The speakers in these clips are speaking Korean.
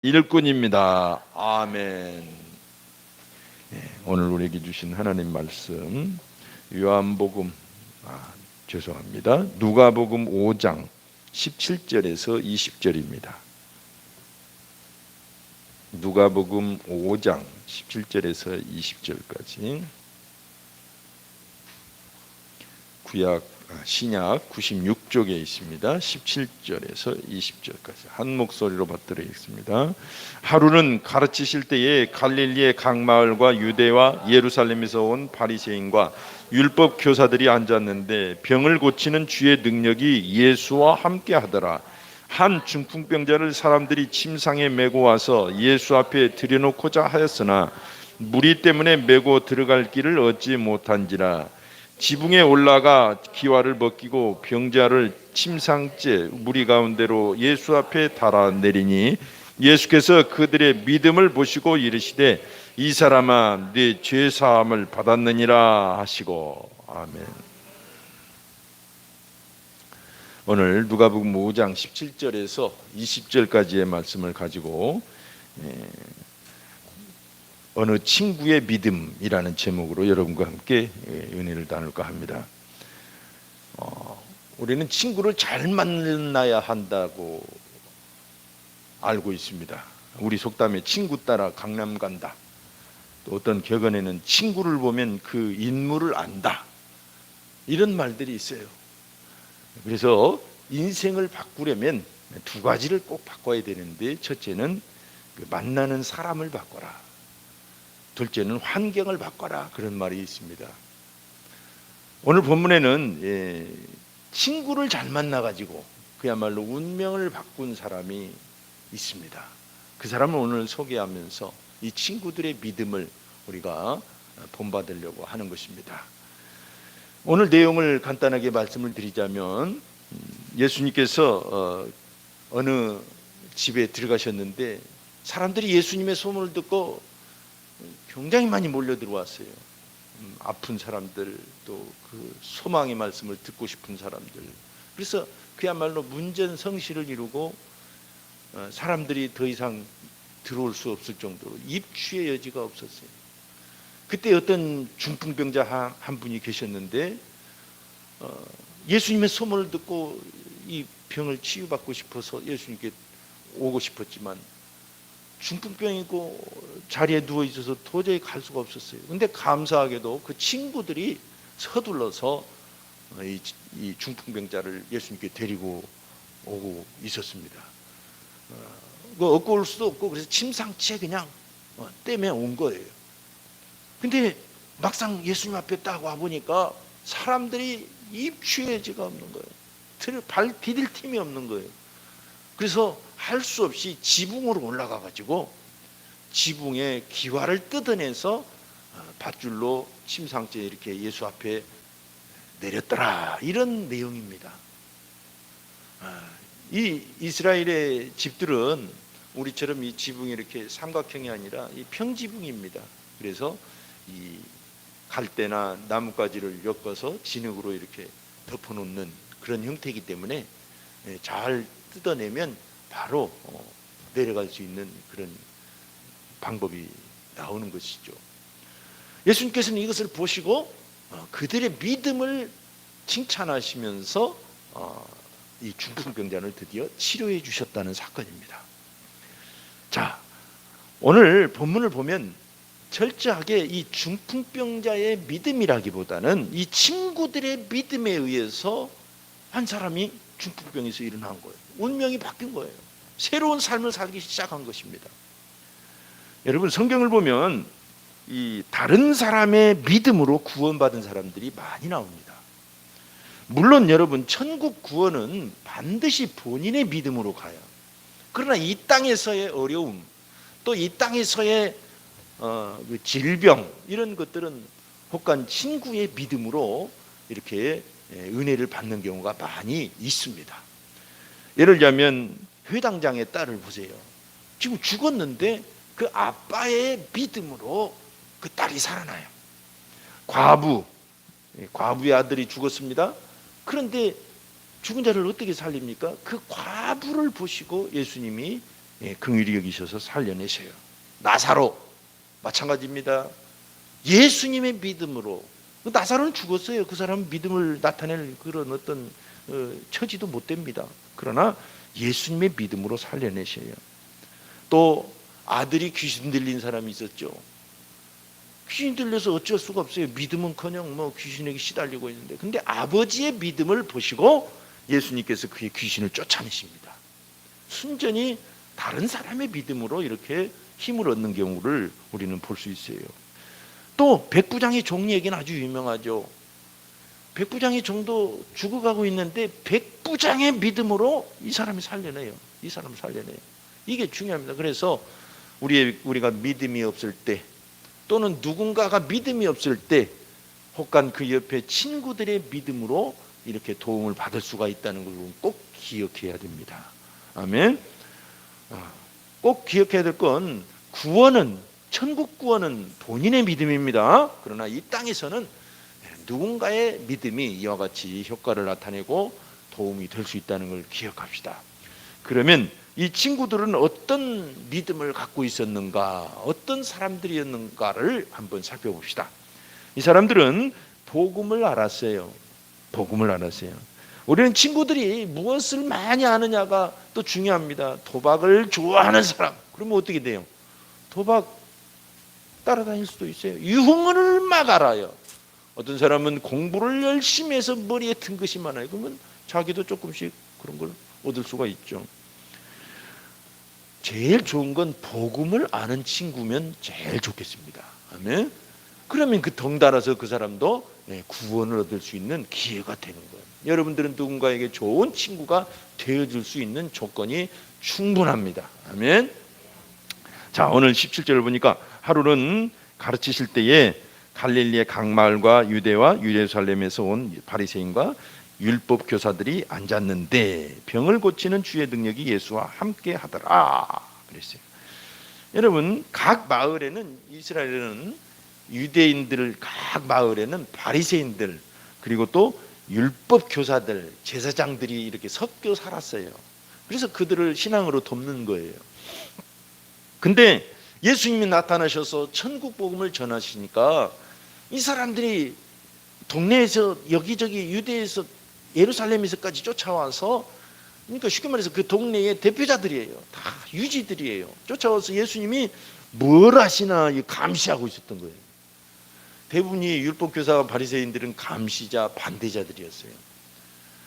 일꾼입니다. 아멘. 오늘 우리에게 주신 하나님 말씀 요한복음 죄송합니다. 누가복음 5장 17절에서 20절입니다. 누가복음 5장 17절에서 20절까지 신약 96쪽에 있습니다. 17절에서 20절까지 한 목소리로 받들어있습니다. 하루는 가르치실 때에 갈릴리의 각 마을과 유대와 예루살렘에서 온 바리새인과 율법 교사들이 앉았는데 병을 고치는 주의 능력이 예수와 함께 하더라. 한 중풍병자를 사람들이 침상에 메고 와서 예수 앞에 들여놓고자 하였으나 무리 때문에 메고 들어갈 길을 얻지 못한지라. 지붕에 올라가 기와를 벗기고 병자를 침상째 무리 가운데로 예수 앞에 달아내리니 예수께서 그들의 믿음을 보시고 이르시되 이 사람아 네 죄 사함을 받았느니라 하시고. 아멘. 오늘 누가복음 5장 17절에서 20절까지의 말씀을 가지고 어느 친구의 믿음이라는 제목으로 여러분과 함께 은혜를 나눌까 합니다. 우리는 친구를 잘 만나야 한다고 알고 있습니다. 우리 속담에 친구 따라 강남 간다. 또 어떤 격언에는 친구를 보면 그 인물을 안다. 이런 말들이 있어요. 그래서 인생을 바꾸려면 두 가지를 꼭 바꿔야 되는데, 첫째는 만나는 사람을 바꿔라. 둘째는 환경을 바꿔라. 그런 말이 있습니다. 오늘 본문에는 친구를 잘 만나가지고 그야말로 운명을 바꾼 사람이 있습니다. 그 사람을 오늘 소개하면서 이 친구들의 믿음을 우리가 본받으려고 하는 것입니다. 오늘 내용을 간단하게 말씀을 드리자면, 예수님께서 어느 집에 들어가셨는데 사람들이 예수님의 소문을 듣고 굉장히 많이 몰려 들어왔어요. 아픈 사람들, 또 그 소망의 말씀을 듣고 싶은 사람들. 그래서 그야말로 문전성시를 이루고 사람들이 더 이상 들어올 수 없을 정도로 입추의 여지가 없었어요. 그때 어떤 중풍병자 한 분이 계셨는데 예수님의 소문을 듣고 이 병을 치유받고 싶어서 예수님께 오고 싶었지만 중풍병이고 자리에 누워 있어서 도저히 갈 수가 없었어요. 근데 감사하게도 그 친구들이 서둘러서 이 중풍병자를 예수님께 데리고 오고 있었습니다. 얻고 올 수도 없고 그래서 침상치에 그냥 땜에 온 거예요. 근데 막상 예수님 앞에 딱 와보니까 사람들이 입추의 여지가 없는 거예요. 발 디딜 틈이 없는 거예요. 그래서 할 수 없이 지붕으로 올라가 가지고 지붕에 기와를 뜯어내서 밧줄로 침상째 이렇게 예수 앞에 내렸더라. 이런 내용입니다. 이 이스라엘의 집들은 우리처럼 이 지붕이 이렇게 삼각형이 아니라 이 평지붕입니다. 그래서 이 갈대나 나뭇가지를 엮어서 진흙으로 이렇게 덮어놓는 그런 형태이기 때문에 잘 뜯어내면 바로 내려갈 수 있는 그런 방법이 나오는 것이죠. 예수님께서는 이것을 보시고 그들의 믿음을 칭찬하시면서 이 중풍병자를 드디어 치료해 주셨다는 사건입니다. 자, 오늘 본문을 보면 철저하게 이 중풍병자의 믿음이라기보다는 이 친구들의 믿음에 의해서 한 사람이 중풍병에서 일어난 거예요. 운명이 바뀐 거예요. 새로운 삶을 살기 시작한 것입니다. 여러분, 성경을 보면 이 다른 사람의 믿음으로 구원받은 사람들이 많이 나옵니다. 물론 여러분, 천국 구원은 반드시 본인의 믿음으로 가요. 그러나 이 땅에서의 어려움, 또 이 땅에서의 그 질병, 이런 것들은 혹간 친구의 믿음으로 이렇게 은혜를 받는 경우가 많이 있습니다. 예를 들자면 회당장의 딸을 보세요. 지금 죽었는데 그 아빠의 믿음으로 그 딸이 살아나요. 과부의 아들이 죽었습니다. 그런데 죽은 자를 어떻게 살립니까? 그 과부를 보시고 예수님이 긍휼히 여기셔서 살려내셔요. 나사로 마찬가지입니다. 예수님의 믿음으로, 나사로는 죽었어요. 그 사람은 믿음을 나타낼 그런 어떤 처지도 못 됩니다. 그러나 예수님의 믿음으로 살려내셔요. 또 아들이 귀신 들린 사람이 있었죠. 귀신 들려서 어쩔 수가 없어요. 믿음은커녕 뭐 귀신에게 시달리고 있는데, 근데 아버지의 믿음을 보시고 예수님께서 그의 귀신을 쫓아내십니다. 순전히 다른 사람의 믿음으로 이렇게 힘을 얻는 경우를 우리는 볼 수 있어요. 또 백부장의 종 얘기는 아주 유명하죠. 백부장의 종도 죽어가고 있는데 백부장의 믿음으로 이 사람이 살려내요. 이 사람을 살려내요. 이게 중요합니다. 그래서 우리가 믿음이 없을 때, 또는 누군가가 믿음이 없을 때 혹간 그 옆에 친구들의 믿음으로 이렇게 도움을 받을 수가 있다는 걸 꼭 기억해야 됩니다. 아멘. 꼭 기억해야 될 건, 구원은, 천국 구원은 본인의 믿음입니다. 그러나 이 땅에서는 누군가의 믿음이 이와 같이 효과를 나타내고 도움이 될 수 있다는 걸 기억합시다. 그러면 이 친구들은 어떤 믿음을 갖고 있었는가, 어떤 사람들이었는가를 한번 살펴봅시다. 이 사람들은 복음을 알았어요. 복음을 알았어요. 우리는 친구들이 무엇을 많이 아느냐가 또 중요합니다. 도박을 좋아하는 사람, 그러면 어떻게 돼요? 도박 따라다닐 수도 있어요. 유흥을 막 알아요. 어떤 사람은 공부를 열심히 해서 머리에 든 것이 많아요. 그러면 자기도 조금씩 그런 걸 얻을 수가 있죠. 제일 좋은 건 복음을 아는 친구면 제일 좋겠습니다. 아멘. 그러면 그 덩달아서 그 사람도 구원을 얻을 수 있는 기회가 되는 거예요. 여러분들은 누군가에게 좋은 친구가 되어줄 수 있는 조건이 충분합니다. 아멘. 자, 오늘 17절을 보니까 하루는 가르치실 때에 갈릴리의 각 마을과 유대와 예루살렘에서 온 바리새인과 율법 교사들이 앉았는데 병을 고치는 주의 능력이 예수와 함께 하더라 그랬어요. 여러분, 각 마을에는, 이스라엘에는 유대인들, 각 마을에는 바리새인들, 그리고 또 율법 교사들, 제사장들이 이렇게 섞여 살았어요. 그래서 그들을 신앙으로 돕는 거예요. 근데 예수님이 나타나셔서 천국 복음을 전하시니까 이 사람들이 동네에서 여기저기 유대에서 예루살렘에서까지 쫓아와서, 그러니까 쉽게 말해서 그 동네의 대표자들이에요. 다 유지들이에요. 쫓아와서 예수님이 뭘 하시나 감시하고 있었던 거예요. 대부분이 율법교사와 바리새인들은 감시자, 반대자들이었어요.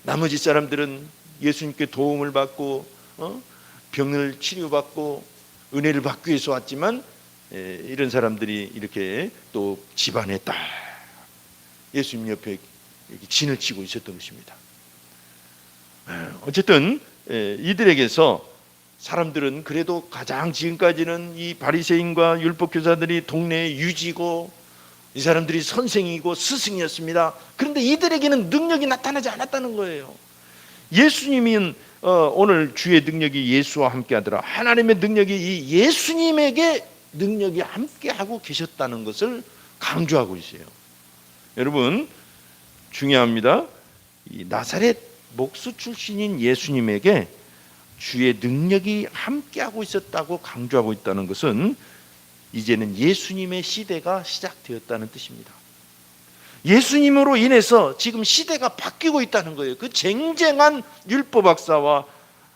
나머지 사람들은 예수님께 도움을 받고 병을 치료받고 은혜를 받기 위해서 왔지만, 이런 사람들이 이렇게 또 집안에 딱 예수님 옆에 진을 치고 있었던 것입니다. 어쨌든 이들에게서 사람들은 그래도 가장 지금까지는 이 바리새인과 율법교사들이 동네의 유지고 이 사람들이 선생이고 스승이었습니다. 그런데 이들에게는 능력이 나타나지 않았다는 거예요. 예수님은 오늘 주의 능력이 예수와 함께 하더라. 하나님의 능력이 이 예수님에게 능력이 함께 하고 계셨다는 것을 강조하고 있어요. 여러분, 중요합니다. 이 나사렛 목수 출신인 예수님에게 주의 능력이 함께하고 있었다고 강조하고 있다는 것은 이제는 예수님의 시대가 시작되었다는 뜻입니다. 예수님으로 인해서 지금 시대가 바뀌고 있다는 거예요. 그 쟁쟁한 율법학사와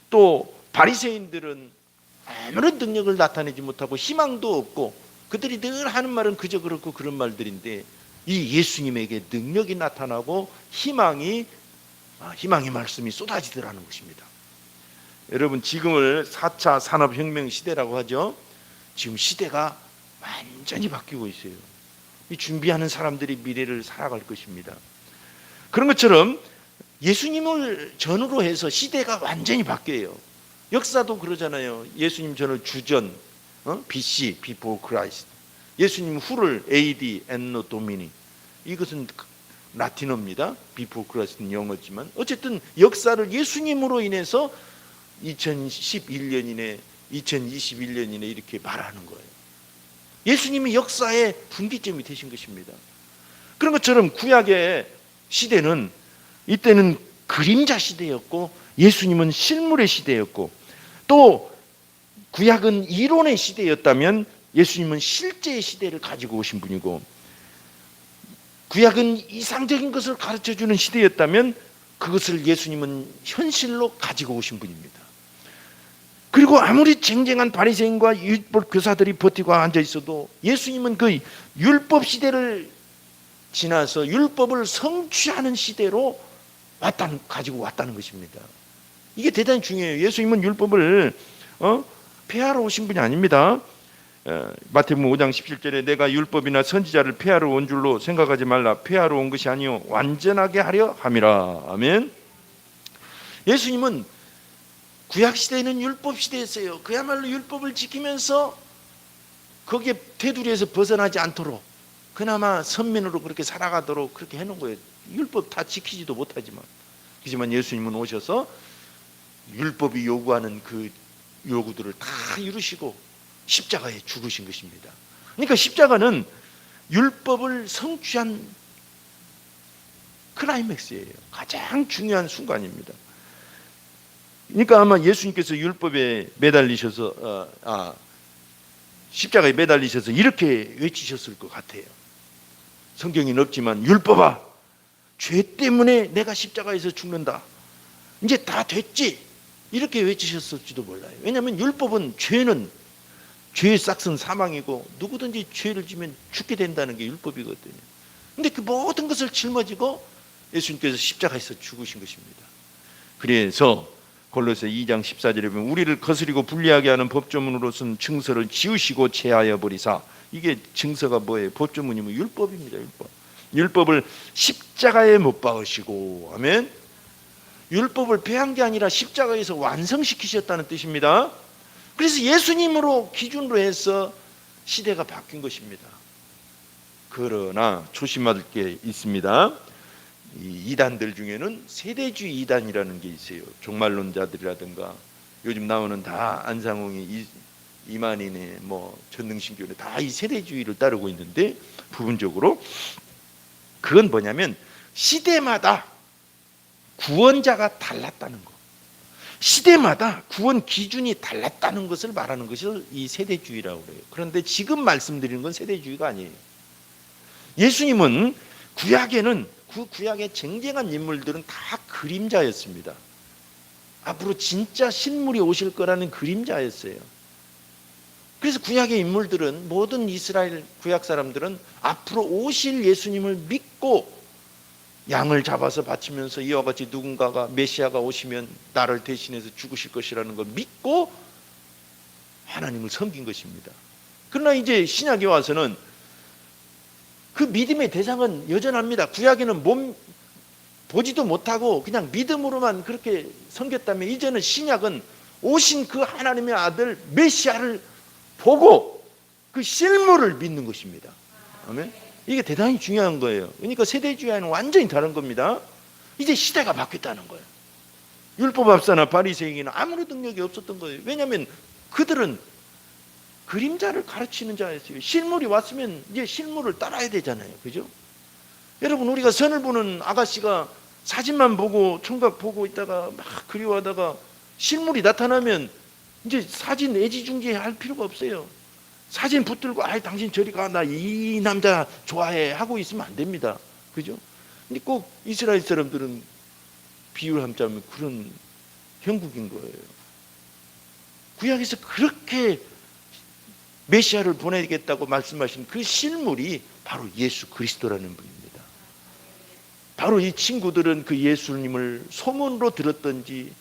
또 바리새인들은 아무런 능력을 나타내지 못하고 희망도 없고, 그들이 늘 하는 말은 그저 그렇고 그런 말들인데, 이 예수님에게 능력이 나타나고 희망의 말씀이 쏟아지더라는 것입니다. 여러분, 지금을 4차 산업혁명 시대라고 하죠. 지금 시대가 완전히 바뀌고 있어요. 이 준비하는 사람들이 미래를 살아갈 것입니다. 그런 것처럼 예수님을 전후로 해서 시대가 완전히 바뀌어요. 역사도 그러잖아요. 예수님 전을 주전, BC, Before Christ. 예수님 후를 AD, Anno Domini. 이것은 라틴어입니다. Before Christ는 영어지만 어쨌든 역사를 예수님으로 인해서 2011년이네, 2021년이네 이렇게 말하는 거예요. 예수님이 역사의 분기점이 되신 것입니다. 그런 것처럼 구약의 시대는, 이때는 그림자 시대였고 예수님은 실물의 시대였고, 또 구약은 이론의 시대였다면 예수님은 실제의 시대를 가지고 오신 분이고, 구약은 이상적인 것을 가르쳐주는 시대였다면 그것을 예수님은 현실로 가지고 오신 분입니다. 그리고 아무리 쟁쟁한 바리새인과 율법 교사들이 버티고 앉아 있어도 예수님은 그 율법 시대를 지나서 율법을 성취하는 시대로 가지고 왔다는 것입니다. 이게 대단히 중요해요. 예수님은 율법을 폐하러 오신 분이 아닙니다. 마태복음 5장 17절에 내가 율법이나 선지자를 폐하러 온 줄로 생각하지 말라. 폐하러 온 것이 아니요 완전하게 하려 함이라. 아멘. 예수님은 구약시대에는 율법시대였어요. 그야말로 율법을 지키면서 거기에 테두리에서 벗어나지 않도록 그나마 선민으로 그렇게 살아가도록 그렇게 해놓은 거예요. 율법 다 지키지도 못하지만. 하지만 예수님은 오셔서 율법이 요구하는 그 요구들을 다 이루시고 십자가에 죽으신 것입니다. 그러니까 십자가는 율법을 성취한 클라이맥스예요. 가장 중요한 순간입니다. 그러니까 아마 예수님께서 율법에 매달리셔서 십자가에 매달리셔서 이렇게 외치셨을 것 같아요. 성경에는 없지만 율법아, 죄 때문에 내가 십자가에서 죽는다. 이제 다 됐지. 이렇게 외치셨을지도 몰라요. 왜냐하면 율법은 죄의 싹은 사망이고 누구든지 죄를 지면 죽게 된다는 게 율법이거든요. 그런데 그 모든 것을 짊어지고 예수님께서 십자가에서 죽으신 것입니다. 그래서 골로새 2장 14절에 보면 우리를 거스리고 불리하게 하는 법조문으로서는 증서를 지우시고 제하여 버리사. 이게 증서가 뭐예요? 법조문이면 율법입니다. 율법을 십자가에 못 박으시고, 아멘. 율법을 폐한 게 아니라 십자가에서 완성시키셨다는 뜻입니다. 그래서 예수님으로 기준으로 해서 시대가 바뀐 것입니다. 그러나 조심할 게 있습니다. 이 이단들 중에는 세대주의 이단이라는 게 있어요. 종말론자들이라든가 요즘 나오는 다 안상홍이 이만희네 전능신교네 다 이 세대주의를 따르고 있는데, 부분적으로 그건 뭐냐면 시대마다 구원자가 달랐다는 거, 시대마다 구원 기준이 달랐다는 것을 말하는 것이 이 세대주의라고 그래요. 그런데 지금 말씀드리는 건 세대주의가 아니에요. 예수님은 그 구약의 쟁쟁한 인물들은 다 그림자였습니다. 앞으로 진짜 신물이 오실 거라는 그림자였어요. 그래서 구약의 인물들은, 모든 이스라엘 구약 사람들은 앞으로 오실 예수님을 믿고 양을 잡아서 바치면서 이와 같이 누군가가 메시아가 오시면 나를 대신해서 죽으실 것이라는 걸 믿고 하나님을 섬긴 것입니다. 그러나 이제 신약에 와서는 그 믿음의 대상은 여전합니다. 구약에는 보지도 못하고 그냥 믿음으로만 그렇게 섬겼다면, 이제는 신약은 오신 그 하나님의 아들 메시아를 보고 그 실물을 믿는 것입니다. 아멘. 이게 대단히 중요한 거예요. 그러니까 세대주의와는 완전히 다른 겁니다. 이제 시대가 바뀌었다는 거예요. 율법학사나 바리새인은 아무런 능력이 없었던 거예요. 왜냐하면 그들은 그림자를 가르치는 자였어요. 실물이 왔으면 이제 실물을 따라야 되잖아요. 그죠? 여러분, 우리가 선을 보는 아가씨가 사진만 보고 총각 보고 있다가 막 그리워하다가 실물이 나타나면 이제 사진 애지중지 할 필요가 없어요. 사진 붙들고 당신 저리 가, 나 이 남자 좋아해 하고 있으면 안 됩니다. 그죠? 근데 꼭 이스라엘 사람들은 비유를 함자면 그런 형국인 거예요. 구약에서 그렇게 메시아를 보내겠다고 말씀하신 그 실물이 바로 예수 그리스도라는 분입니다. 바로 이 친구들은 그 예수님을 소문으로 들었던지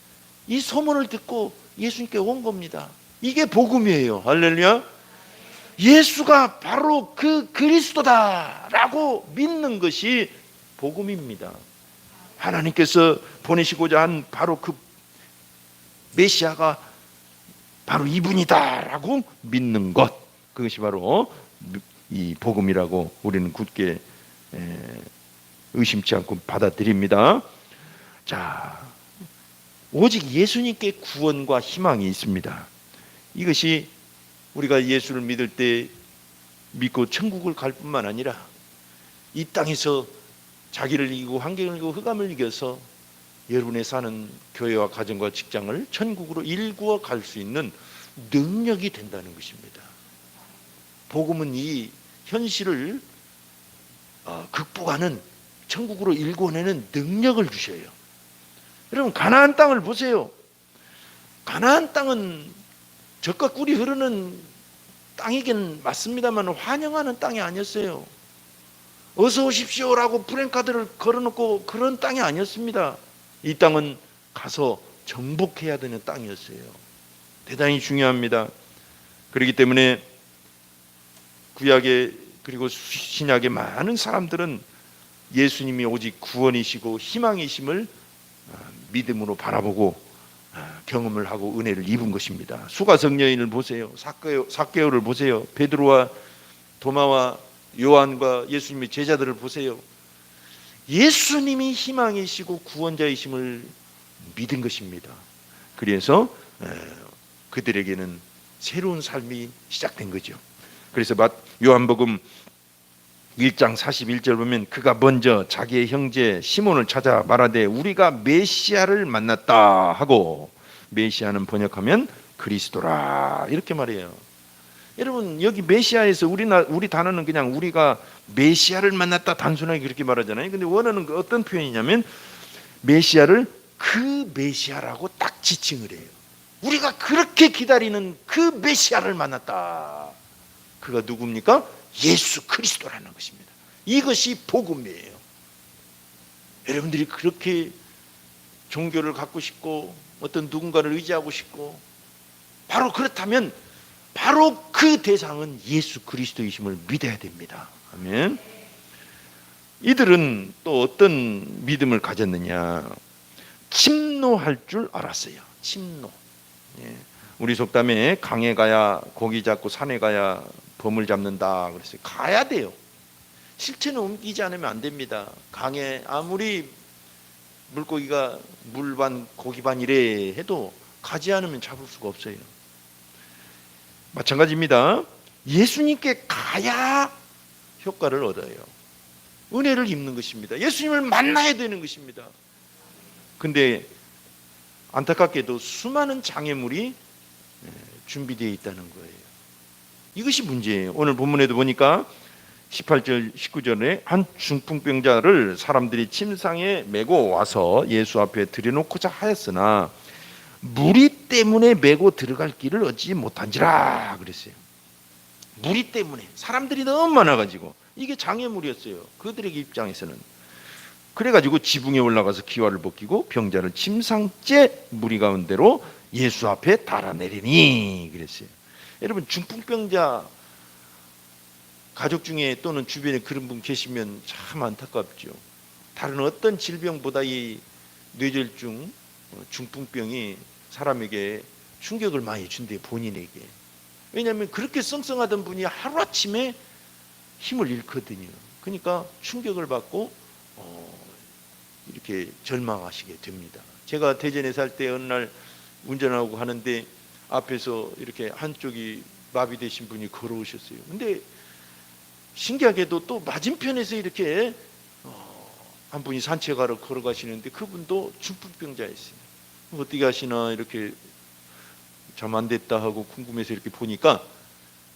이 소문을 듣고 예수님께 온 겁니다. 이게 복음이에요. 할렐루야. 예수가 바로 그 그리스도다라고 믿는 것이 복음입니다. 하나님께서 보내시고자 한 바로 그 메시아가 바로 이분이다라고 믿는 것, 그것이 바로 이 복음이라고 우리는 굳게 의심치 않고 받아들입니다. 자, 오직 예수님께 구원과 희망이 있습니다. 이것이 우리가 예수를 믿을 때 믿고 천국을 갈 뿐만 아니라 이 땅에서 자기를 이기고 환경을 이기고 흑암을 이겨서 여러분의 사는 교회와 가정과 직장을 천국으로 일구어 갈 수 있는 능력이 된다는 것입니다. 복음은 이 현실을 극복하는, 천국으로 일궈내는 능력을 주셔요. 여러분, 가나안 땅을 보세요. 가나안 땅은 젖과 꿀이 흐르는 땅이긴 맞습니다만 환영하는 땅이 아니었어요. 어서 오십시오라고 프랜카드를 걸어놓고 그런 땅이 아니었습니다. 이 땅은 가서 정복해야 되는 땅이었어요. 대단히 중요합니다. 그렇기 때문에 구약의 그리고 신약의 많은 사람들은 예수님이 오직 구원이시고 희망이심을 믿음으로 바라보고 경험을 하고 은혜를 입은 것입니다. 수가성 여인을 보세요. 삭개오를 보세요. 베드로와 도마와 요한과 예수님의 제자들을 보세요. 예수님이 희망이시고 구원자이심을 믿은 것입니다. 그래서 그들에게는 새로운 삶이 시작된 거죠. 그래서 요한복음 1장 41절 보면 그가 먼저 자기의 형제 시몬을 찾아 말하되 우리가 메시아를 만났다 하고, 메시아는 번역하면 그리스도라 이렇게 말해요. 여러분, 여기 메시아에서 우리 단어는 그냥 우리가 메시아를 만났다 단순하게 그렇게 말하잖아요. 근데 원어는 어떤 표현이냐면 메시아를 그 메시아라고 딱 지칭을 해요. 우리가 그렇게 기다리는 그 메시아를 만났다. 그가 누굽니까? 예수 그리스도라는 것입니다. 이것이 복음이에요. 여러분들이 그렇게 종교를 갖고 싶고 어떤 누군가를 의지하고 싶고, 바로 그렇다면 바로 그 대상은 예수 그리스도이심을 믿어야 됩니다. 아멘. 이들은 또 어떤 믿음을 가졌느냐? 침노할 줄 알았어요. 침노. 우리 속담에 강에 가야 고기 잡고 산에 가야 범을 잡는다 그랬어요. 가야 돼요. 실체는 옮기지 않으면 안 됩니다. 강에 아무리 물고기가 물반 고기반 이래 해도 가지 않으면 잡을 수가 없어요. 마찬가지입니다. 예수님께 가야 효과를 얻어요. 은혜를 입는 것입니다. 예수님을 만나야 되는 것입니다. 근데 안타깝게도 수많은 장애물이 준비되어 있다는 거예요. 이것이 문제예요. 오늘 본문에도 보니까 18절 19절에 한 중풍병자를 사람들이 침상에 메고 와서 예수 앞에 들여놓고자 하였으나 무리 때문에 메고 들어갈 길을 얻지 못한지라 그랬어요. 무리 때문에 사람들이 너무 많아가지고 이게 장애물이었어요. 그들에게 입장에서는. 그래가지고 지붕에 올라가서 기와를 벗기고 병자를 침상째 무리 가운데로 예수 앞에 달아내리니 그랬어요. 여러분, 중풍병자 가족 중에 또는 주변에 그런 분 계시면 참 안타깝죠. 다른 어떤 질병보다 이 뇌졸중, 중풍병이 사람에게 충격을 많이 준대요. 본인에게. 왜냐하면 그렇게 썽썽하던 분이 하루아침에 힘을 잃거든요. 그러니까 충격을 받고 이렇게 절망하시게 됩니다. 제가 대전에 살 때 어느 날 운전하고 하는데 앞에서 이렇게 한쪽이 마비되신 분이 걸어오셨어요. 근데 신기하게도 또 맞은편에서 이렇게 한 분이 산책하러 걸어가시는데 그분도 중풍병자였어요. 어떻게 하시나 이렇게 잠 안 됐다 하고 궁금해서 이렇게 보니까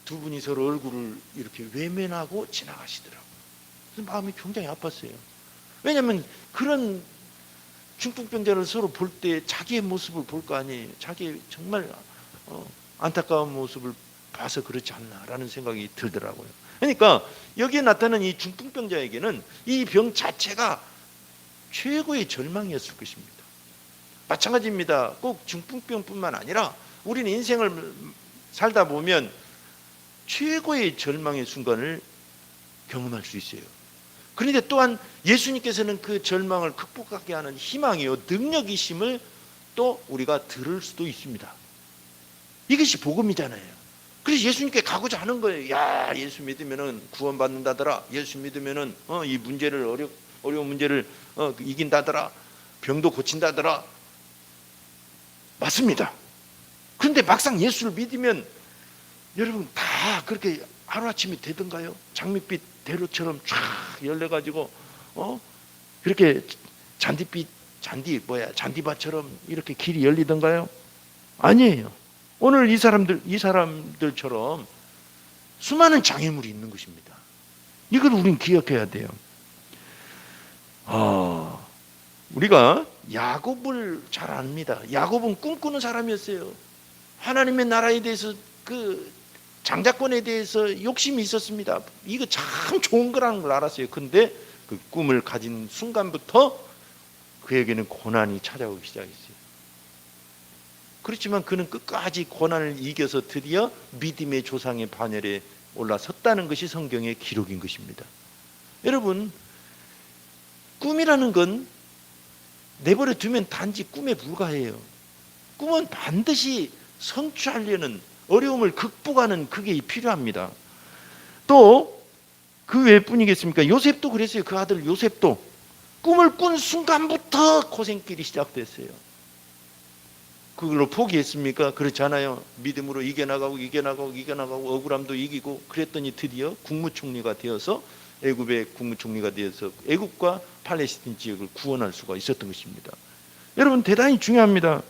두 분이 서로 얼굴을 이렇게 외면하고 지나가시더라고요. 그래서 마음이 굉장히 아팠어요. 왜냐하면 그런 중풍병자를 서로 볼 때 자기의 모습을 볼 거 아니에요. 자기의 정말 안타까운 모습을 봐서 그렇지 않나라는 생각이 들더라고요. 그러니까 여기에 나타난 이 중풍병자에게는 이 병 자체가 최고의 절망이었을 것입니다. 마찬가지입니다. 꼭 중풍병뿐만 아니라 우리는 인생을 살다 보면 최고의 절망의 순간을 경험할 수 있어요. 그런데 또한 예수님께서는 그 절망을 극복하게 하는 희망이요 능력이심을 또 우리가 들을 수도 있습니다. 이것이 복음이잖아요. 그래서 예수님께 가고자 하는 거예요. 야, 예수 믿으면은 구원받는다더라. 예수 믿으면은 이 문제를 어려운 문제를 이긴다더라. 병도 고친다더라. 맞습니다. 그런데 막상 예수를 믿으면 여러분 다 그렇게 하루아침에 되던가요? 장밋빛 대로처럼 쫙 열려가지고 그렇게 잔디밭처럼 이렇게 길이 열리던가요? 아니에요. 오늘 이 사람들처럼 수많은 장애물이 있는 것입니다. 이걸 우린 기억해야 돼요. 우리가 야곱을 잘 압니다. 야곱은 꿈꾸는 사람이었어요. 하나님의 나라에 대해서, 그 장자권에 대해서 욕심이 있었습니다. 이거 참 좋은 거라는 걸 알았어요. 근데 그 꿈을 가진 순간부터 그에게는 고난이 찾아오기 시작했어요. 그렇지만 그는 끝까지 고난을 이겨서 드디어 믿음의 조상의 반열에 올라섰다는 것이 성경의 기록인 것입니다. 여러분, 꿈이라는 건 내버려 두면 단지 꿈에 불과해요. 꿈은 반드시 성취하려는, 어려움을 극복하는 그게 필요합니다. 또 그 외뿐이겠습니까? 요셉도 그랬어요. 그 아들 요셉도 꿈을 꾼 순간부터 고생길이 시작됐어요. 그걸로 포기했습니까? 그렇지 않아요. 믿음으로 이겨나가고 억울함도 이기고 그랬더니 드디어 국무총리가 되어서, 애굽의 국무총리가 되어서 애굽과 팔레스틴 지역을 구원할 수가 있었던 것입니다. 여러분, 대단히 중요합니다.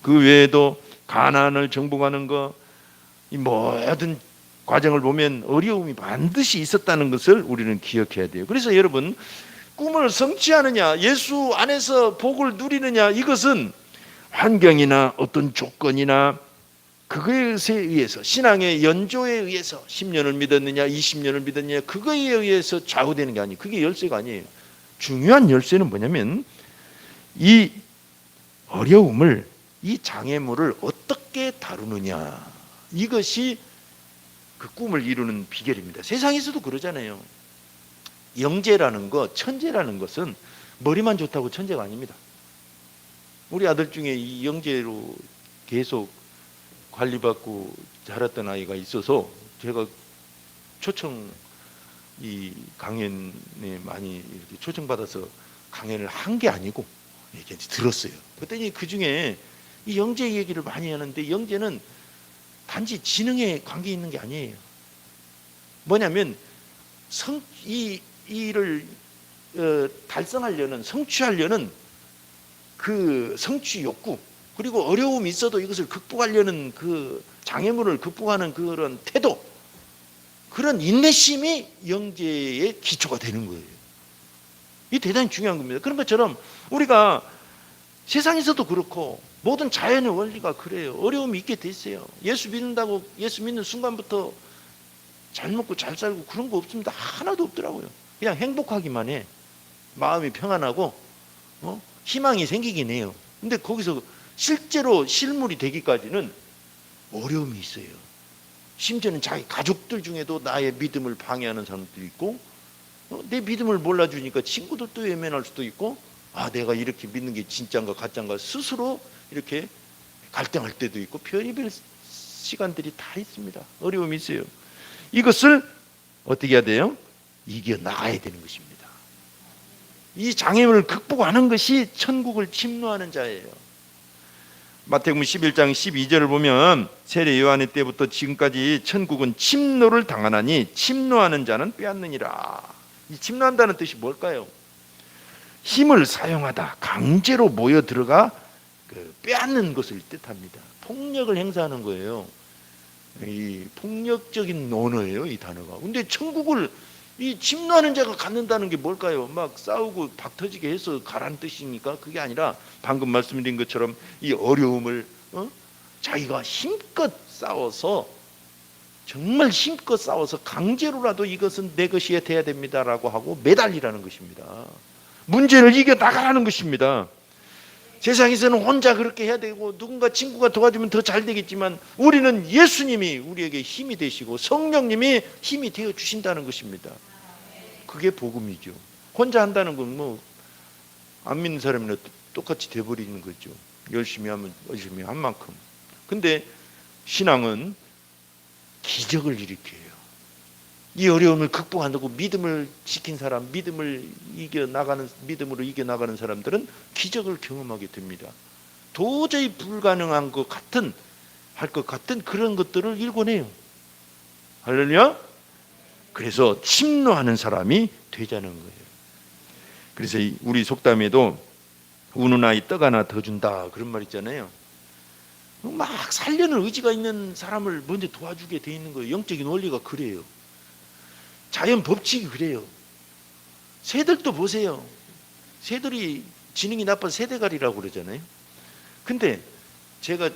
그 외에도 가나안을 정복하는 거, 이 모든 과정을 보면 어려움이 반드시 있었다는 것을 우리는 기억해야 돼요. 그래서 여러분, 꿈을 성취하느냐, 예수 안에서 복을 누리느냐, 이것은 환경이나 어떤 조건이나 그것에 의해서, 신앙의 연조에 의해서 10년을 믿었느냐 20년을 믿었느냐 그거에 의해서 좌우되는 게 아니에요. 그게 열쇠가 아니에요. 중요한 열쇠는 뭐냐면 이 어려움을, 이 장애물을 어떻게 다루느냐, 이것이 그 꿈을 이루는 비결입니다. 세상에서도 그러잖아요. 영재라는 것, 천재라는 것은 머리만 좋다고 천재가 아닙니다. 우리 아들 중에 이 영재로 계속 관리받고 자랐던 아이가 있어서 제가 초청, 이 강연에 많이 이렇게 초청받아서 강연을 한 게 아니고 이렇게 들었어요. 그랬더니 그 중에 이 영재 얘기를 많이 하는데, 영재는 단지 지능에 관계 있는 게 아니에요. 뭐냐면 이 일을 달성하려는, 성취하려는 그 성취 욕구, 그리고 어려움이 있어도 이것을 극복하려는 그 장애물을 극복하는 그런 태도, 그런 인내심이 영재의 기초가 되는 거예요. 이게 대단히 중요한 겁니다. 그런 것처럼 우리가 세상에서도 그렇고 모든 자연의 원리가 그래요. 어려움이 있게 돼 있어요. 예수 믿는다고 예수 믿는 순간부터 잘 먹고 잘 살고 그런 거 없습니다. 하나도 없더라고요. 그냥 행복하기만 해. 마음이 평안하고 희망이 생기긴 해요. 근데 거기서 실제로 실물이 되기까지는 어려움이 있어요. 심지어는 자기 가족들 중에도 나의 믿음을 방해하는 사람도 있고, 내 믿음을 몰라주니까 친구들도 외면할 수도 있고, 내가 이렇게 믿는 게 진짜인가 가짜인가 스스로 이렇게 갈등할 때도 있고, 별의별 시간들이 다 있습니다. 어려움이 있어요. 이것을 어떻게 해야 돼요? 이겨나가야 되는 것입니다. 이 장애물을 극복하는 것이 천국을 침노하는 자예요. 마태복음 11장 12절을 보면 세례 요한의 때부터 지금까지 천국은 침노를 당하나니 침노하는 자는 빼앗느니라. 이 침노한다는 뜻이 뭘까요? 힘을 사용하다, 강제로 모여 들어가 빼앗는 것을 뜻합니다. 폭력을 행사하는 거예요. 이 폭력적인 언어예요, 이 단어가. 근데 천국을 이 침노하는 자가 갖는다는 게 뭘까요? 막 싸우고 박터지게 해서 가라는 뜻이니까 그게 아니라 방금 말씀드린 것처럼 이 어려움을 자기가 힘껏 싸워서, 정말 힘껏 싸워서 강제로라도 이것은 내 것이 돼야 됩니다라고 하고 매달리라는 것입니다. 문제를 이겨나가라는 것입니다. 세상에서는 혼자 그렇게 해야 되고 누군가 친구가 도와주면 더 잘 되겠지만, 우리는 예수님이 우리에게 힘이 되시고 성령님이 힘이 되어 주신다는 것입니다. 그게 복음이죠. 혼자 한다는 건 뭐 안 믿는 사람이나 똑같이 돼버리는 거죠. 열심히 하면 열심히 한 만큼. 근데 신앙은 기적을 일으켜요. 이 어려움을 극복한다고 믿음을 지킨 사람, 믿음으로 이겨나가는 사람들은 기적을 경험하게 됩니다. 도저히 불가능한 것 같은, 할 것 같은 그런 것들을 일궈내요. 할렐루야. 그래서 침노하는 사람이 되자는 거예요. 그래서 우리 속담에도 우는 아이 떡 하나 더 준다, 그런 말 있잖아요. 막 살려는 의지가 있는 사람을 먼저 도와주게 돼 있는 거예요. 영적인 원리가 그래요. 자연 법칙이 그래요. 새들도 보세요. 새들이 지능이 나빠 새대가리라고 그러잖아요. 근데 제가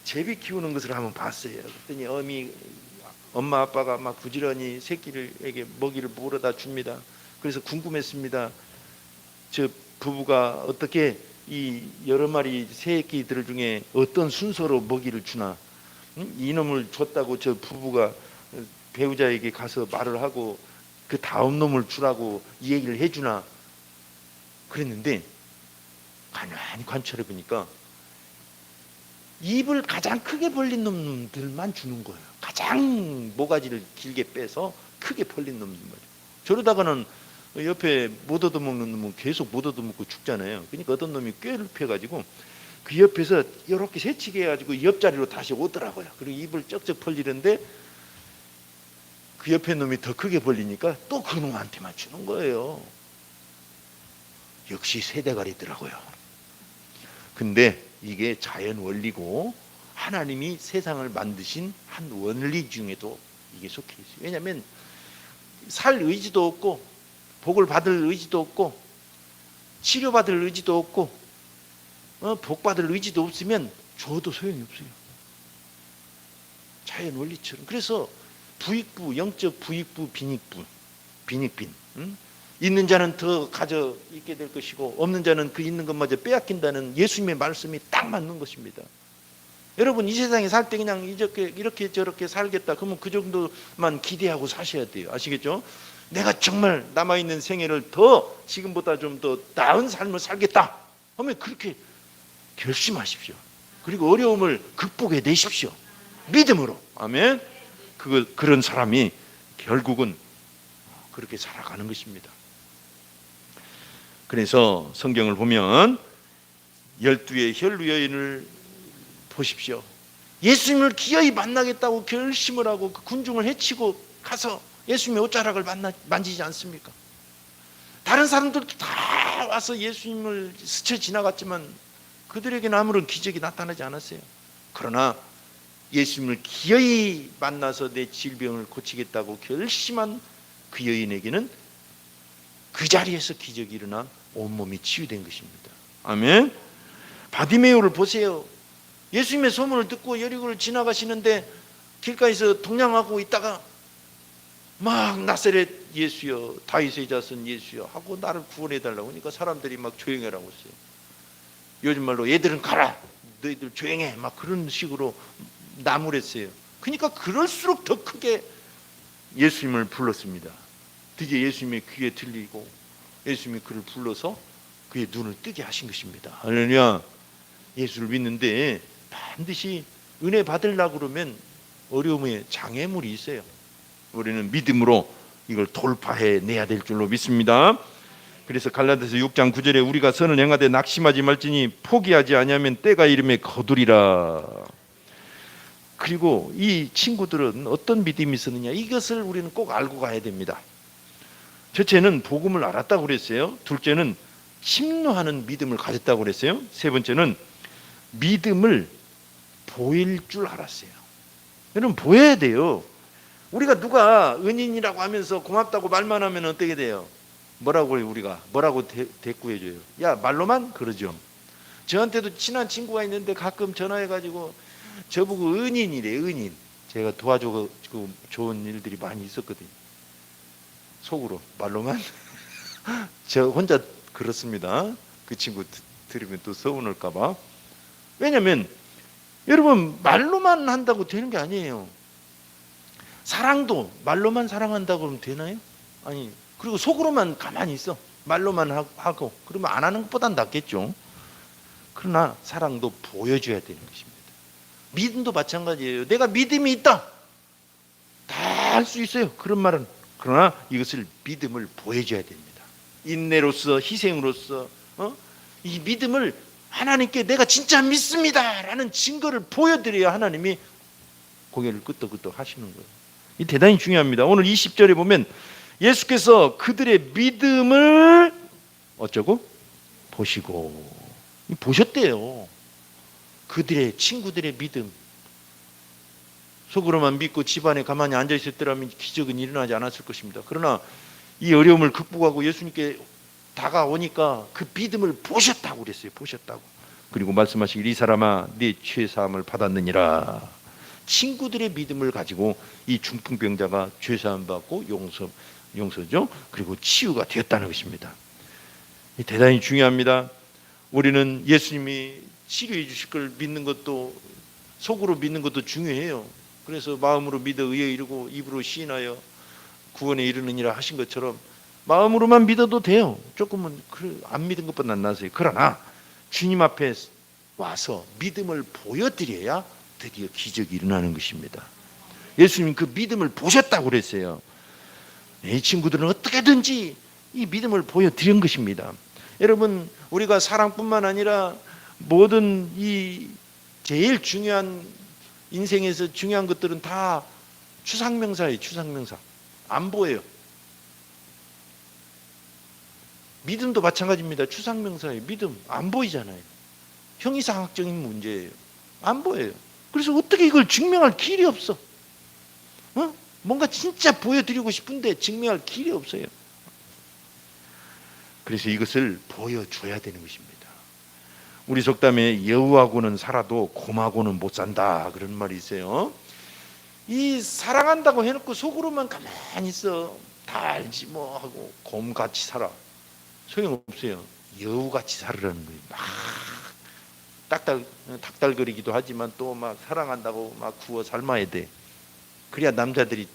제비 키우는 것을 한번 봤어요. 그랬더니 엄마 아빠가 막 부지런히 새끼들에게 먹이를 물어다 줍니다. 그래서 궁금했습니다. 저 부부가 어떻게 이 여러 마리 새끼들 중에 어떤 순서로 먹이를 주나, 이놈을 줬다고 저 부부가 배우자에게 가서 말을 하고 그 다음 놈을 주라고 이 얘기를 해주나 그랬는데, 가만히 관찰해 보니까 입을 가장 크게 벌린 놈들만 주는 거예요. 가장 모가지를 길게 빼서 크게 벌린 놈들만. 저러다가는 옆에 못 얻어먹는 놈은 계속 못 얻어먹고 죽잖아요. 그러니까 어떤 놈이 꾀를 펴가지고 그 옆에서 이렇게 새치게 해가지고 옆자리로 다시 오더라고요. 그리고 입을 쩍쩍 벌리는데 그 옆에 놈이 더 크게 벌리니까 또 그 놈한테만 주는 거예요. 역시 새대가리더라고요. 근데 이게 자연 원리고 하나님이 세상을 만드신 한 원리 중에도 이게 속해 있어요. 왜냐하면 살 의지도 없고 복을 받을 의지도 없고 치료받을 의지도 없고 복받을 의지도 없으면 줘도 소용이 없어요. 자연 원리처럼. 그래서 부익부, 영적 부익부, 빈익부, 빈익빈. 있는 자는 더 가져 있게 될 것이고 없는 자는 그 있는 것마저 빼앗긴다는 예수님의 말씀이 딱 맞는 것입니다. 여러분 이 세상에 살 때 그냥 이렇게 저렇게 살겠다 그러면 그 정도만 기대하고 사셔야 돼요. 아시겠죠? 내가 정말 남아있는 생애를 더 지금보다 좀 더 나은 삶을 살겠다 하면 그렇게 결심하십시오. 그리고 어려움을 극복해 내십시오. 믿음으로. 아멘. 그런 사람이 결국은 그렇게 살아가는 것입니다. 그래서 성경을 보면 12의 혈루 여인을 보십시오. 예수님을 기어이 만나겠다고 결심을 하고 그 군중을 해치고 가서 예수님의 옷자락을 만지지 않습니까? 다른 사람들도 다 와서 예수님을 스쳐 지나갔지만 그들에게는 아무런 기적이 나타나지 않았어요. 그러나 예수님을 기어이 만나서 내 질병을 고치겠다고 결심한 그 여인에게는 그 자리에서 기적이 일어나 온몸이 치유된 것입니다. 아멘. 바디메오를 보세요. 예수님의 소문을 듣고 여리고를 지나가시는데 길가에서 동냥하고 있다가 막 나사렛 예수여 다윗의 자손 예수여 하고 나를 구원해 달라고 하니까 사람들이 막 조용해라고 했어요. 요즘 말로 얘들은 가라 너희들 조용해 막 그런 식으로 나무랬어요. 그러니까 그럴수록 더 크게 예수님을 불렀습니다. 드디어 예수님의 귀에 들리고 예수님이 그를 불러서 그의 눈을 뜨게 하신 것입니다. 할렐루야. 예수를 믿는데 반드시 은혜 받으려고 그러면 어려움에 장애물이 있어요. 우리는 믿음으로 이걸 돌파해 내야 될 줄로 믿습니다. 그래서 갈라디아서 6장 9절에 우리가 선을 행하되 낙심하지 말지니 포기하지 아니하면 때가 이름에 거두리라. 그리고 이 친구들은 어떤 믿음이 있었느냐, 이것을 우리는 꼭 알고 가야 됩니다. 첫째는 복음을 알았다고 그랬어요. 둘째는 침노하는 믿음을 가졌다고 그랬어요. 세 번째는 믿음을 보일 줄 알았어요. 여러분 보여야 돼요. 우리가 누가 은인이라고 하면서 고맙다고 말만 하면 어떻게 돼요? 뭐라고 해요? 우리가 뭐라고 대꾸해줘요? 야 말로만? 그러죠. 저한테도 친한 친구가 있는데 가끔 전화해가지고 저보고 은인이래. 은인. 제가 도와주고 좋은 일들이 많이 있었거든요. 속으로 말로만? 저 혼자 그렇습니다. 그 친구 들으면 또 서운할까 봐. 왜냐면 여러분 말로만 한다고 되는 게 아니에요. 사랑도 말로만 사랑한다고 그러면 되나요? 아니. 그리고 속으로만 가만히 있어. 말로만 하고 그러면 안 하는 것보단 낫겠죠. 그러나 사랑도 보여줘야 되는 것입니다. 믿음도 마찬가지예요. 내가 믿음이 있다 다 할 수 있어요. 그런 말은. 그러나 이것을 믿음을 보여줘야 됩니다. 인내로서 희생으로서 이 믿음을 하나님께 내가 진짜 믿습니다 라는 증거를 보여드려야 하나님이 고개를 끄덕끄덕 하시는 거예요. 이 대단히 중요합니다. 오늘 20절에 보면 예수께서 그들의 믿음을 어쩌고? 보시고. 보셨대요. 그들의 친구들의 믿음, 속으로만 믿고 집안에 가만히 앉아 있었더라면 기적은 일어나지 않았을 것입니다. 그러나 이 어려움을 극복하고 예수님께 다가오니까 그 믿음을 보셨다고 그랬어요. 보셨다고. 그리고 말씀하시길 이 사람아 네 죄사함을 받았느니라. 친구들의 믿음을 가지고 이 중풍병자가 죄사함 받고 용서죠. 그리고 치유가 되었다는 것입니다. 대단히 중요합니다. 우리는 예수님이 치료해 주실 걸 믿는 것도, 속으로 믿는 것도 중요해요. 그래서 마음으로 믿어 의에 이르고 입으로 시인하여 구원에 이르느니라 하신 것처럼 마음으로만 믿어도 돼요. 조금은 안 믿은 것보다 낫어요. 그러나 주님 앞에 와서 믿음을 보여드려야 드디어 기적이 일어나는 것입니다. 예수님 그 믿음을 보셨다고 그랬어요. 이 친구들은 어떻게든지 이 믿음을 보여드린 것입니다. 여러분, 우리가 사랑뿐만 아니라 모든 이 제일 중요한 인생에서 중요한 것들은 다 추상명사예요. 추상명사. 안 보여요. 믿음도 마찬가지입니다. 추상명사예요. 믿음 안 보이잖아요. 형이상학적인 문제예요. 안 보여요. 그래서 어떻게 이걸 증명할 길이 없어. 뭔가 진짜 보여드리고 싶은데 증명할 길이 없어요. 그래서 이것을 보여줘야 되는 것입니다. 우리 속담에 여우하고는 살아도 곰하고는 못 산다 그런 말이 있어요. 이 사랑한다고 해놓고 속으로만 가만히 있어. 다 알지 뭐 하고 곰같이 살아. 소용없어요. 여우같이 살으라는 거예요. 막 닥달거리기도 하지만 또 막 사랑한다고 막 구워 삶아야 돼. 그래야 남자들이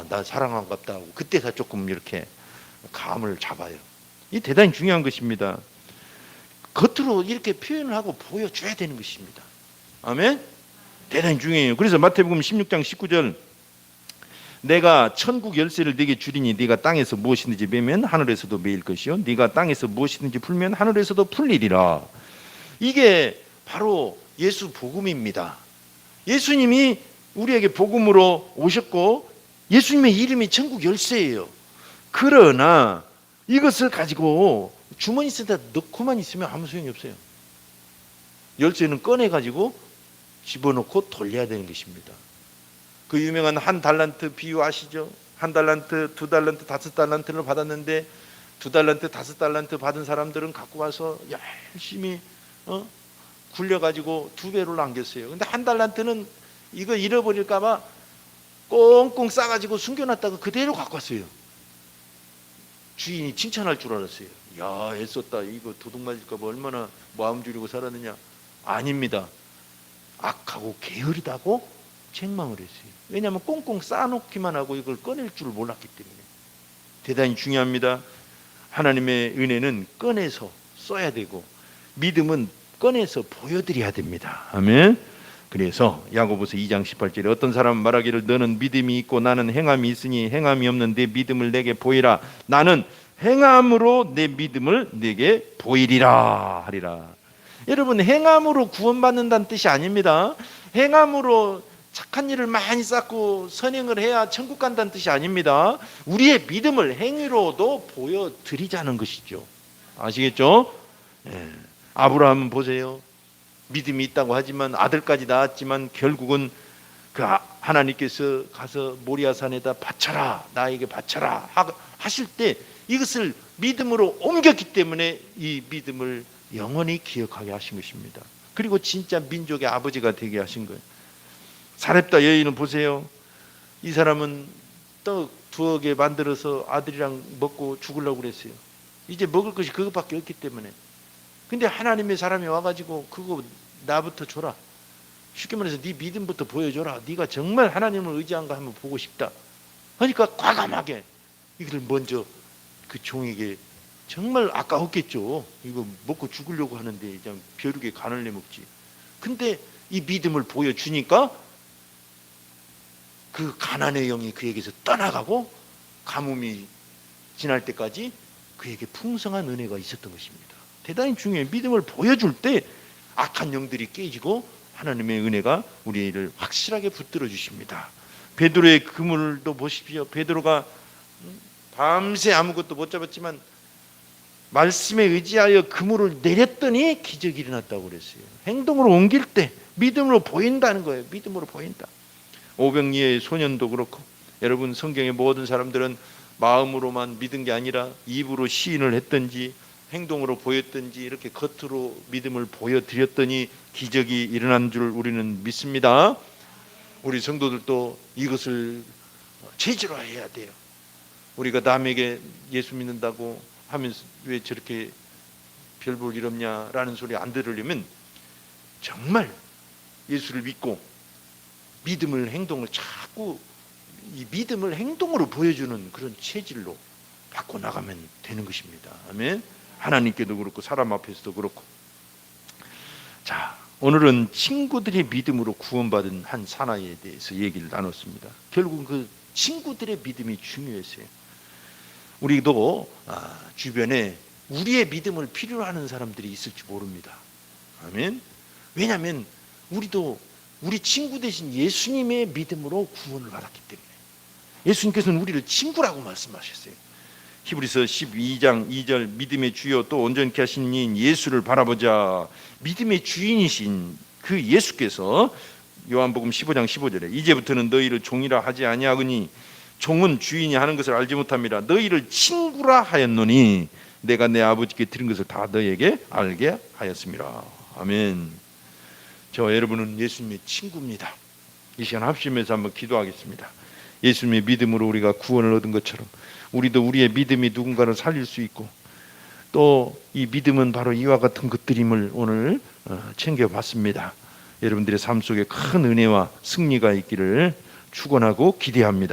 나 사랑한갑다 하고 그때가 조금 이렇게 감을 잡아요. 이 대단히 중요한 것입니다. 겉으로 이렇게 표현을 하고 보여줘야 되는 것입니다. 아멘? 대단히 중요해요. 그래서 마태복음 16장 19절 내가 천국 열쇠를 네게 주리니 네가 땅에서 무엇이든지 매면 하늘에서도 매일 것이요 네가 땅에서 무엇이든지 풀면 하늘에서도 풀리리라. 이게 바로 예수 복음입니다. 예수님이 우리에게 복음으로 오셨고 예수님의 이름이 천국 열쇠예요. 그러나 이것을 가지고 주머니 속에다 넣고만 있으면 아무 소용이 없어요. 열쇠는 꺼내가지고 집어넣고 돌려야 되는 것입니다. 그 유명한 한 달란트 비유 아시죠? 한 달란트, 두 달란트, 다섯 달란트를 받았는데 두 달란트, 다섯 달란트 받은 사람들은 갖고 와서 열심히 굴려가지고 두 배로 남겼어요. 근데 한 달란트는 이거 잃어버릴까봐 꽁꽁 싸가지고 숨겨놨다가 그대로 갖고 왔어요. 주인이 칭찬할 줄 알았어요. 야, 애썼다. 이거 도둑 맞을까봐 얼마나 마음 졸이고 살았느냐. 아닙니다. 악하고 게으르다고 책망을 했어요. 왜냐하면 꽁꽁 싸놓기만 하고 이걸 꺼낼 줄 몰랐기 때문에. 대단히 중요합니다. 하나님의 은혜는 꺼내서 써야 되고 믿음은 꺼내서 보여드려야 됩니다. 아멘. 그래서 야고보서 2장 18절에 어떤 사람은 말하기를 너는 믿음이 있고 나는 행함이 있으니 행함이 없는 내 믿음을 내게 보이라. 나는 행함으로 내 믿음을 내게 보이리라 하리라. 여러분, 행함으로 구원받는다는 뜻이 아닙니다. 행함으로 착한 일을 많이 쌓고 선행을 해야 천국 간다는 뜻이 아닙니다. 우리의 믿음을 행위로도 보여드리자는 것이죠. 아시겠죠? 예. 아브라함 보세요. 믿음이 있다고 하지만 아들까지 낳았지만 결국은 그 하나님께서 가서 모리아산에다 바쳐라, 나에게 바쳐라 하실 때 이것을 믿음으로 옮겼기 때문에 이 믿음을 영원히 기억하게 하신 것입니다. 그리고 진짜 민족의 아버지가 되게 하신 거예요. 사렙다 여인은 보세요. 이 사람은 떡 두어 개 만들어서 아들이랑 먹고 죽으려고 그랬어요. 이제 먹을 것이 그것밖에 없기 때문에. 근데 하나님의 사람이 와가지고 그거 나부터 줘라. 쉽게 말해서 네 믿음부터 보여줘라. 네가 정말 하나님을 의지한가 한번 보고 싶다. 그러니까 과감하게 이걸 먼저 그 종에게, 정말 아까웠겠죠. 이거 먹고 죽으려고 하는데 그냥 벼룩에 간을 내 먹지. 근데 이 믿음을 보여주니까 그 가난의 영이 그에게서 떠나가고 가뭄이 지날 때까지 그에게 풍성한 은혜가 있었던 것입니다. 대단히 중요해요. 믿음을 보여줄 때 악한 영들이 깨지고 하나님의 은혜가 우리를 확실하게 붙들어 주십니다. 베드로의 그물도 보십시오. 베드로가 밤새 아무것도 못 잡았지만 말씀에 의지하여 그물을 내렸더니 기적이 일어났다고 그랬어요. 행동으로 옮길 때 믿음으로 보인다는 거예요. 믿음으로 보인다. 오병이의 소년도 그렇고, 여러분 성경의 모든 사람들은 마음으로만 믿은 게 아니라 입으로 시인을 했든지 행동으로 보였든지 이렇게 겉으로 믿음을 보여드렸더니 기적이 일어난 줄 우리는 믿습니다. 우리 성도들도 이것을 체질화해야 돼요. 우리가 남에게 예수 믿는다고 하면서 왜 저렇게 별 볼 일 없냐라는 소리 안 들으려면 정말 예수를 믿고 믿음을 행동을 자꾸 이 믿음을 행동으로 보여주는 그런 체질로 바꿔나가면 되는 것입니다. 아멘. 하나님께도 그렇고 사람 앞에서도 그렇고. 자, 오늘은 친구들의 믿음으로 구원받은 한 사나이에 대해서 얘기를 나눴습니다. 결국 그 친구들의 믿음이 중요했어요. 우리도 주변에 우리의 믿음을 필요로 하는 사람들이 있을지 모릅니다. 아멘. 왜냐하면 우리도 우리 친구 대신 예수님의 믿음으로 구원을 받았기 때문에. 예수님께서는 우리를 친구라고 말씀하셨어요. 히브리서 12장 2절 믿음의 주여 또 온전케 하신 이인 예수를 바라보자. 믿음의 주인이신 그 예수께서 요한복음 15장 15절에 이제부터는 너희를 종이라 하지 아니하거니 종은 주인이 하는 것을 알지 못함이라 너희를 친구라 하였노니 내가 내 아버지께 들은 것을 다 너희에게 알게 하였습니다. 아멘. 저 여러분은 예수님의 친구입니다. 이 시간 합심해서 한번 기도하겠습니다. 예수님의 믿음으로 우리가 구원을 얻은 것처럼 우리도 우리의 믿음이 누군가를 살릴 수 있고 또 이 믿음은 바로 이와 같은 것들임을 오늘 챙겨봤습니다. 여러분들의 삶 속에 큰 은혜와 승리가 있기를 축원하고 기대합니다.